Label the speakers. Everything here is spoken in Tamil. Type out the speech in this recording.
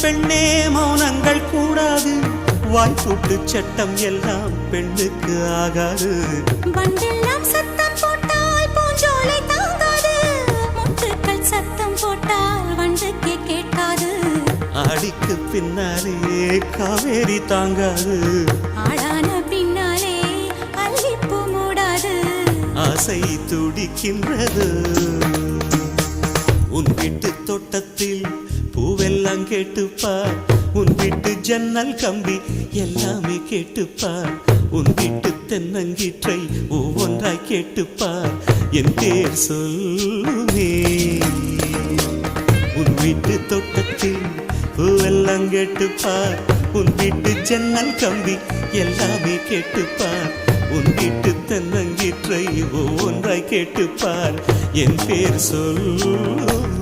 Speaker 1: பெண்ணே மௌனங்கள் கூடாது, வாய்ப்பூட்டு சட்டம் எல்லாம் பெண்ணுக்கு ஆகாது.
Speaker 2: வண்டெல்லாம் சத்தம் போட்டால் பூஞ்சோலை தாங்காது, முட்டுக்கள் சத்தம் போட்டால் வண்டுக்கே கேட்காது.
Speaker 1: ஆடிக்கு பின்னாலே காவேரி தாங்காது,
Speaker 2: ஆடான பின்னாலே அல்லிப்பூ மூடாது.
Speaker 1: ஆசை துடிக்கின்றது. உன் வீட்டு தோட்டத்தில் பூவெல்லாம் கேட்டுப்பார், உன் வீட்டு ஜன்னல் கம்பி எல்லாமே கேட்டுப்பார், உன் வீட்டு தென்னங்கீற்றை ஒவ்வொன்றாய் கேட்டுப்பார், என் பேர் சொல்லுமே. உன் வீட்டு தோட்டத்தில் பூவெல்லாம் கேட்டுப்பார், உன் வீட்டு ஜன்னல் கம்பி எல்லாமே கேட்டுப்பார், உன் வீட்டு தென்னங்கீற்றை ஒவ்வொன்றாய் கேட்டுப்பார், என் பேர் சொல்லுமே.